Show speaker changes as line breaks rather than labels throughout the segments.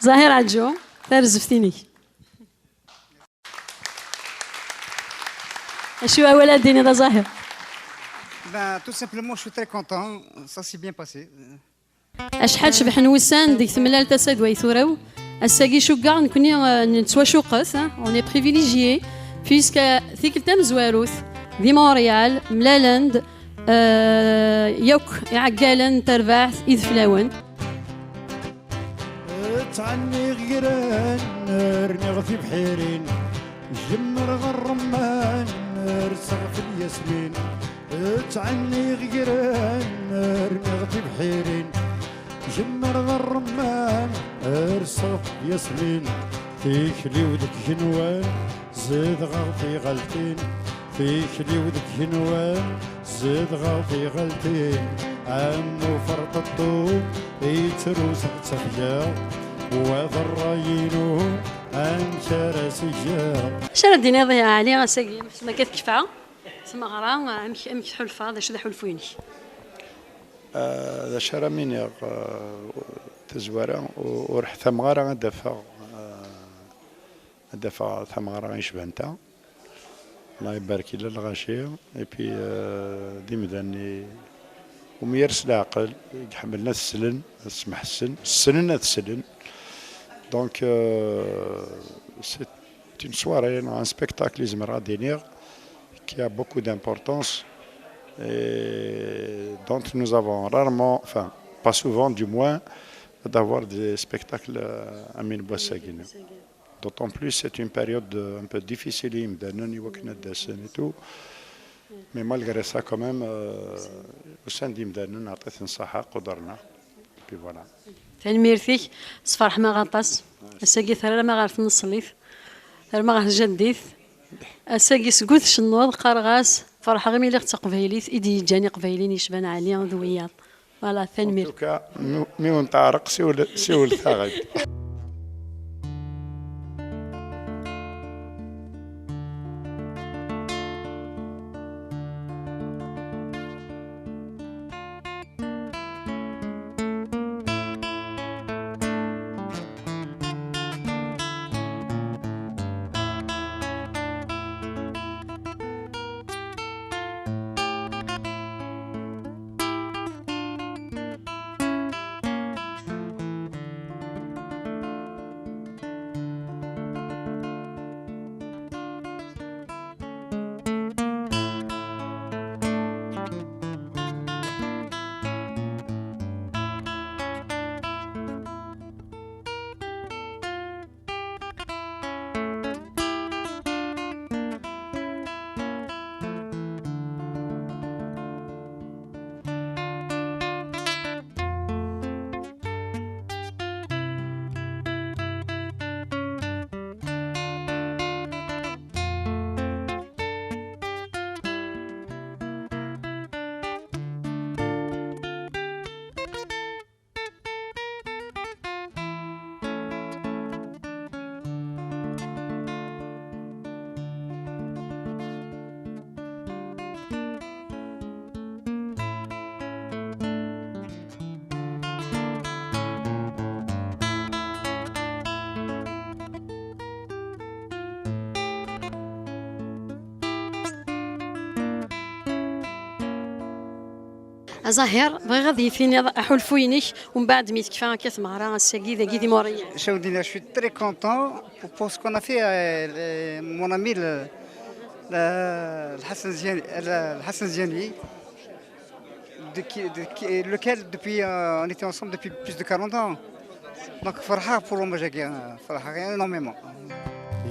زهير عجو ترزفتيني شو أولاد ديني ذا زهير؟
Tout simplement, je suis très content. Ça s'est bien passé.
أشحال شبح نوسان ديك ثملال تساد ويثوراو الساقي شو كاع نكوني نتسوا شوقس اوني بريفيليجيي فيسكا ثيك تام زواروث دي مونريال ملالاند يوك يعقالن ترباح إذ فلاون
تعني غيران نغثي بحيرين جمر غرمان رسغ في الياسمين تعني غيران نغثي بحيرين جمر غرمان رسغ في ياسمين فيك لي ودك جنوان زيد غلطي غلطين فيك لي ودك جنوان زيد غلطي غلطين عمو فرط الطوب يتروس تفجار وضراينو انشر سجار
شرا دينا ضيع علي ساقي ما كيف كفعه ثم غرا امك حلفه ذا شو ذا حلفويني
ذا شرا مينيغ تزوارا ورح ثمغارا دفع ثمغارا يشبه نتا الله يبارك له الغاشيه اي بي ديما داني وميرس العقل يحملنا السلن اسمح السنن السلن دونك سي une soirée, un spectacle يزمر دينير qui a beaucoup d'importance et dont nous avons rarement, enfin pas souvent du moins, d'avoir des spectacles à Mine Boissagine. D'autant plus c'est une période un peu difficile et tout. Mais malgré ça quand même وسان ديمدانن عطيت نصحة قدرنا بي فوالا
تنميرتيك صفرح ما غطاس الساقي ثرى ما غارت نصليث ثرى ما غارت جديث الساقي سقوث شنوض قرغاس فرح غير ملي قبايليث إيدي جاني قبايلين يشبان عليا ذوياط فوالا تنمير
دوكا ميون طارق سيول ثاغد
زهير بغي غادي يفيني احلفوينيك ومن بعد ميت كفا كاس مهرا الساقي ذاكي دي موريا
Je suis très content pour ce qu'on a fait mon ami Hassan Ziani, lequel depuis on était ensemble depuis plus de 40 ans. Donc فرحة pour l'hommage فرحة énormément.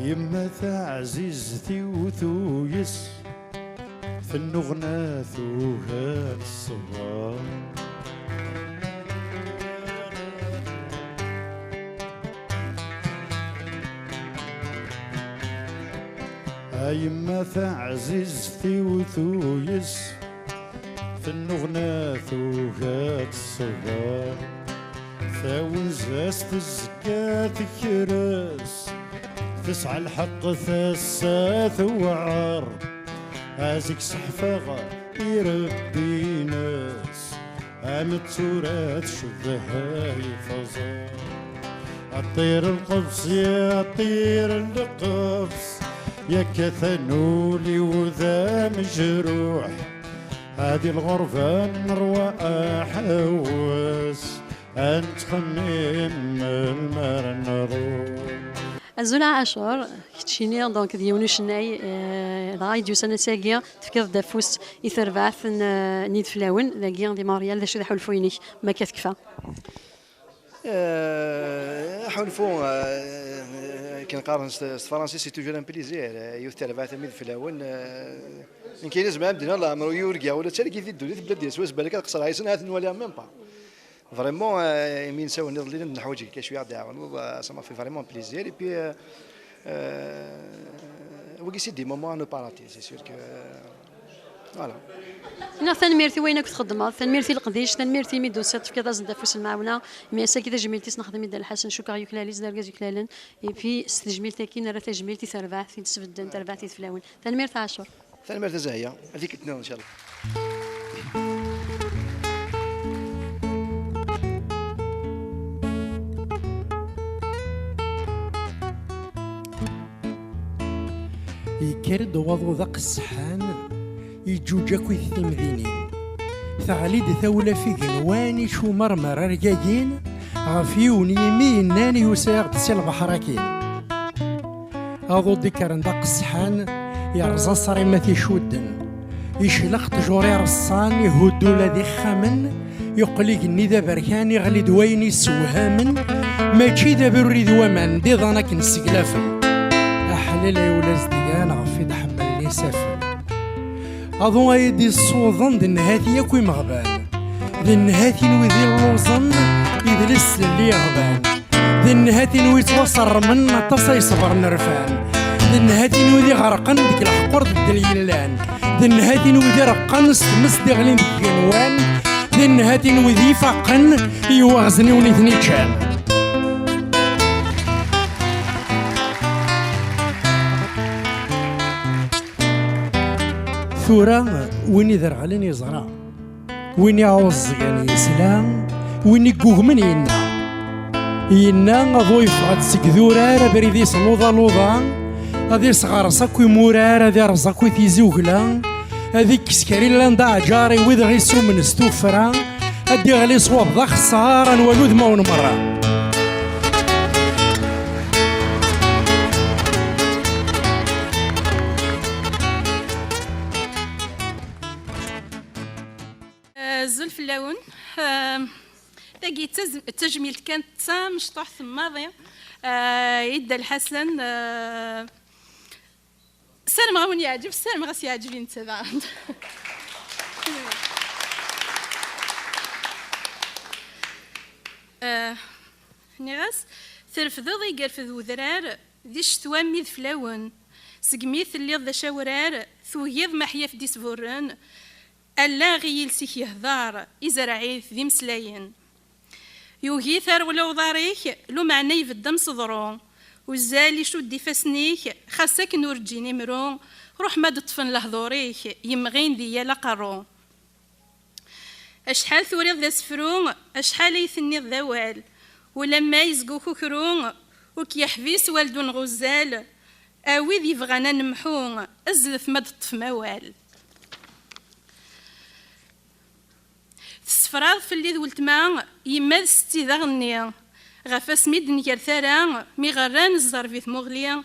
يما عزيزتي وثويس في النغنى ثوها الصغار يما عزيزتي وثويس في النغنى ثوها الصغار ثاون زاست الزكاة كراس تسعى الحق ثاسات وعار هازك سحفاغة يربي ناس عمت تورات شذها يفزار
الطير القفص يا طير القفص يا كثنولي وذا مجروح هذه الغرفة نروى أحوس أنت خميم المر نروح
الزول عاشور كتشيني دونك ديونو شناي راي ديو سنة ساقيا تفكر دافوس يثربعث نيد فلاون لاقيا دي ماريال ذا شو ذا حلفوينيك ما كتكفى
حلفو كنقارن فرنسي سي توجور ان بليزير يثر بعث ميد فلاون يمكن لازم عندنا لا امرو يورقيا ولا تشاركي في الدولة بلاد ديال سواس بالك قصر عايسن هات نوليها ميم با فريمون يمين نساو نضلي نحوجي كاش واحد يعاون سما في فريمون بليزير اي بي وكي سي دي مومون نو باراتي سي سور كو فوالا
انا تنميرتي وينك تخدم تنميرتي القديش تنميرتي ميدو سيت في كذا دافوس المعاونه مي سا كذا جميلتي نخدم يد الحسن شكرا يكلاليز داركاز يكلالن اي بي استجميلتي كي نرى تجميلتي تربع في تسفدن تربعتي فلاون تنميرتي عاشور
تنميرتي زاهيه هذيك تنون ان شاء الله
يكرد وضو ذاق السحان يجوجا كوي الثمذينين ثغليد ثولة في قنواني شو مرمر رجاجين غفيون يمين ناني يساق تسي البحراكين أضو ديكرن ذاق السحان يرزا صريمة شودن يشلق تجوري رصان يهدو لذي خمن يقلق الندى بركان يغلي دوين يسوهامن ماشي ذا بريد ومن دي ظنك نسقلافن أحلال يولاز ديان غفي دحمل لي سافن أظن أيدي الصوظن ذي النهاثي يكوي مغبان ذي النهاثي وذي اللوزن يدلس اللي غبان ذي النهاثي ويتوصر من تصي صبر نرفان ذي النهاثي وذي غرقن ديك الحقور ضد اليلان ذي النهاثي وذي رقن ستمس دغلين ديك الجنوان ذي النهاثي وذي فقن يوغزني ونثني تشان ثورة وين يذر علين يزرع وين يعوز يعني يسلام وين يقوه من ينا ضيف غاد سكذورا بريدي صلوضا لوضا هذي صغار صاكوي مورار هذي رزاكوي تيزي وغلا هذيك كسكري لاندا جاري وذ غيسو من استوفرا هدي غلي صواب ذا خسارا ولود ما ونمرا
زول فلاون تاقي التجميل كانت مشطوح ثماضي يدا الحسن سالم غاون يعجب سالم غاس يعجب انت بعد نغاس ترفض يقرفذ وذرار ذي الشتوى ميذ فلاون سقميث اللي ذا شاورار ثويض محيا في ديس فورن ألا غيل سيك يهضار إزرعيث ذي مسلاين يوهي ثار ولو ضاريك لو معني يفدم صدرون وزالي شو دي فاسنيك خاصك نور جيني مرون روح ما تطفن لهضوريك يمغين ذي لقرون أشحال ثوريض ذا سفرون أشحال يثني الذوال ولما يزقوكو كرون وكي يحبيس والدون غزال أوي ذي فغانا نمحون أزلف ما تطف موال السفراض في اللي ذولت ما يماد ستي ذا غني غفا سميد نكر ثرا مي غران الزرفيث مغليا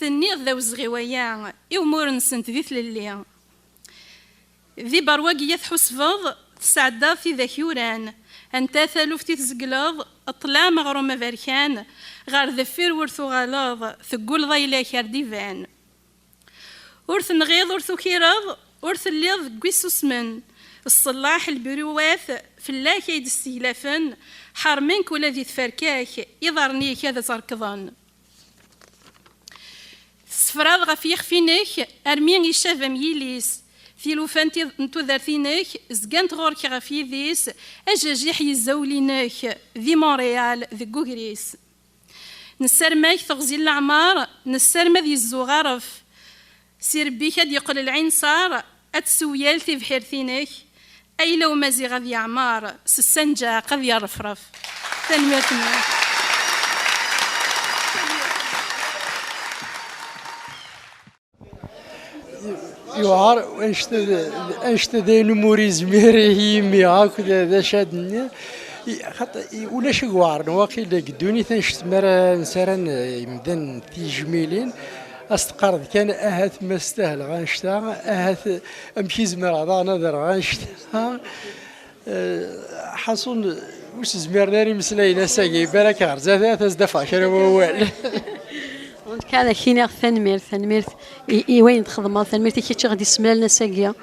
ثني ذا وزغيويا يومور نسنت ذي ثللي ذي برواقي يثحو سفض تسعدا في ذا كيوران انت ثالوف تزقلض اطلع مغرومة فاركان غار ذفير ورثو غلاظ ثقول ضيلا كارديفان ورث نغيض ورثو كيراض ورث الليض قويسو سمن الصلاح البروواث في الله كيد استهلافن حرمنك ولا ذي تفركاك يضرني كذا تركضان السفراض غف يخفينك ارمين يشاف ميليس في لوفانتي نتو ذارثينك زقانت غورك غف يذيس اجاجيح يزولينك ذي مونريال ذي كوكريس نسرماك تغزي العمار نسرما ذي الزغارف سير بيك هاد يقل العين صار اتسويال في بحيرثينك أي لو مازي غادي يعمار سسنجا قد يرفرف تنميتنا
يوعر انشت ذي نموري زميري هيمي هاكذا ذا شادني خاطر ولا شي واعر واقي قدوني تنشت مرا نسران يمدن تيجميلين استقرض كان اهات ما استاهل غنشتا اهات امشي زمر هذا نظر غنشتا حصل واش زمرناري مسلاينا ساقي بالك غرزات تزدفع شنو وال
كان كينا ثنميرت وين تخدم ثنميرت كي غادي يسمع لنا ساقيه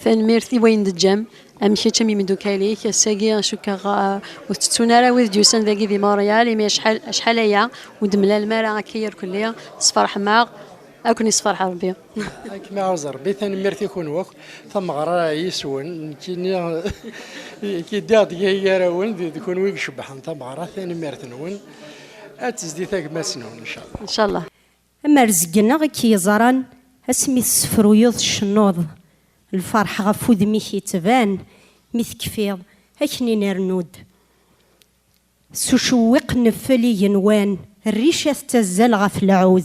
ثنميرت وين دجام امشي تمي من دوكاليك ساقيه شوكا وتتونا راه ويد جوسان ذاكي في موريال مي شحال هي ودملا المرا كير كليه صفر حماق اكوني صفر ربي
كما عاوز ربي ثنميرت يكون وك ثم غرا يسون كي كي داد هي راون تكون ويك شبحان ثم غرا ثنميرت نون اتزدي ثاك ما سنون ان شاء الله
ان شاء الله.
اما رزقنا كي زران اسمي السفرويض الشنوض الفرح غفود ميكي تبان ميث كفيض هكني نرنود سوشوق نفلي ينوان الريشة تزل غف العوذ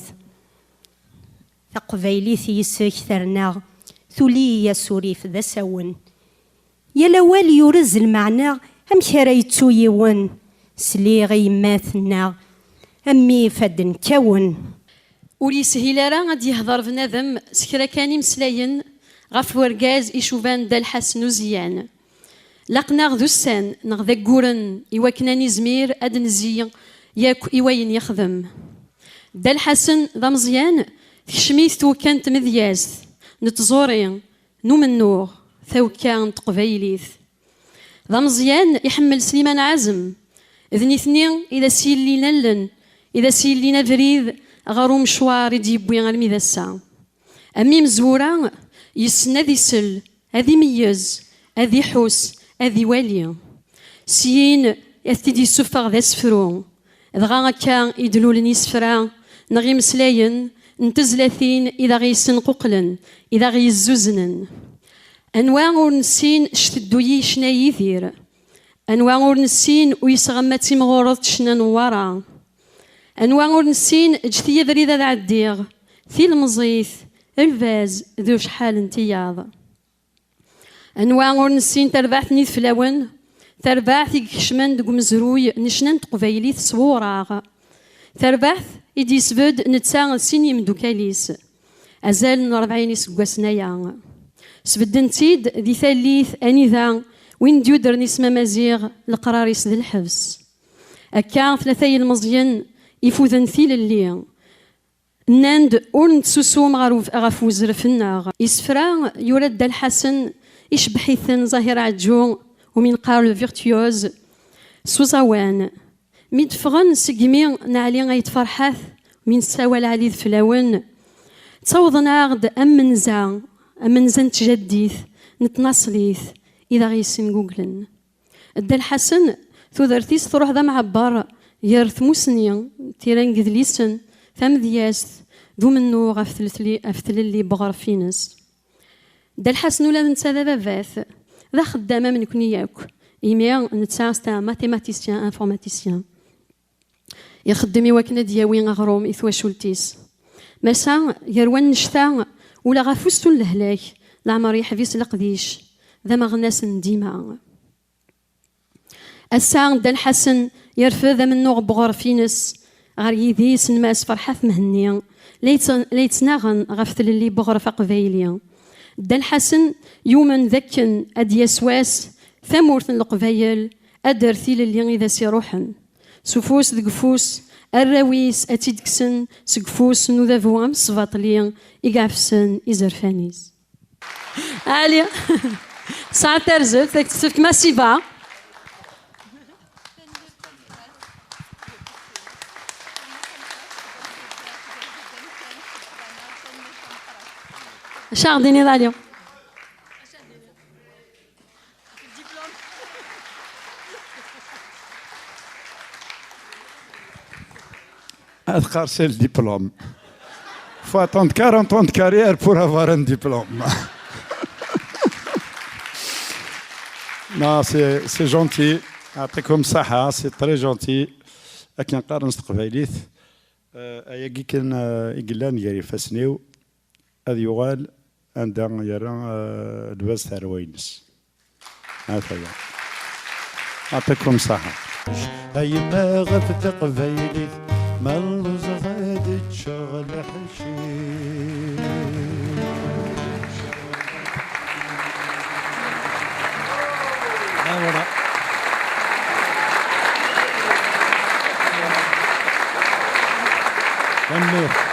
ثقبيلي يسكثرنا ثولي يا سوريف ذا سون يا لوال يورز المعنى هم كرايتو يون سليغي ماثنا امي فدن كون
ولي سهيل راه غادي يهضر بنادم سكرا كاني مسلاين غف ورقاز يشوفان دا الحسن وزيان لقنا ذو السان نغذا كورن إواكناني زمير أد نزي ياك إواين يخدم دا الحسن ذا مزيان تكشميث تو كانت مذياز نتزوري نو من نور ثو كانت قبيليث ذا مزيان يحمل سليمان عزم ذني ثنين إذا سيل لينا لن إذا سيل لينا بريد غارو مشوار يديبوين غالمي ذا الساعة أمي مزورة يسنى ذي سل هذي ميز هذي حوس هذي والي سين يثدي سفر ذا سفرو ذغا كان يدلولني سفرا نغي مسلاين نتزلثين إذا غيسن ققلا إذا غيزوزنن أنواع ورنسين شتدوي شنا يثير أنواع ورنسين ويسغمت تيمغورض شنا نورا أنواع ورنسين اجتيا بريدة ذا عديغ في المزيث الفاز ذو شحال انتياض أنواع ورنسين تربعتني فلاون تربعت كشمان دق مزروي نشنان تقبيلي تصوراغ تربعت إدي سبد نتساغ سيني مدوكاليس أزال 40 سكواسنايا سبدنتيد دي ثاليث أنيذا وين ديودر نسمى مزيغ القراريس ذي الحبس أكا ثلاثي المزيان يفوذن ثيل اللي ناند أورن تسوسوم غاف وزر في النار يسفرا يورد الحسن يشبحيثن ظاهر عجو ومن قارل فيرتيوز سوزاوان ميدفغن سقمي نعلي غيتفرحاث من سوال علي فلاون تصوضنا غد أمنزا تجديث نتناصليث إذا غيسن جوجلن الدا الحسن ثوذرتيس تروح ذا معبر يرث موسنيا تيران قذليسن ثم دياس ذو منو غفتل اللي بغر فينس دا الحسن ولا ننسى ذا باباث ذا خدامة من كوني ياك إيميا نتسا ستا ماتيماتيسيان انفورماتيسيان يخدمي وكنا دياوين غروم إثوا شولتيس مسا يروان نشتا ولا غفوستو لهلاك العمر يحفيس القديش ذا مغناس ديما الساعة دا الحسن يرفض منو غبغر فينس غير يديس نماس فرحات مهنية ليتناغن غفتل اللي بغرفة قبايلية دا الحسن يومن ذكن أدياسواس ثمورث القبايل أدرثيل اللي إذا سيروحن سفوس دقفوس الراويس أتيدكسن سقفوس نوذافوام صفاطليا إقعفسن إزرفانيز عليا ساعة ترزف تكتسفك ماسيفا شارديني داليو
أذكر c'est le diplôme. Il faut attendre 40 ans de carrière pour avoir un diplôme. Non, c'est gentil. يعطيكم الصحة, c'est très gentil. كي نقارن استقباليث أيا كي كان يقلان ياري فاسنيو هذا يغال عندها يرى لباس تاع روينس. هذا يعطيكم صحة.
هاي ما غفت قبيلي ما اللوز غادي تشغل حشيش. كمل.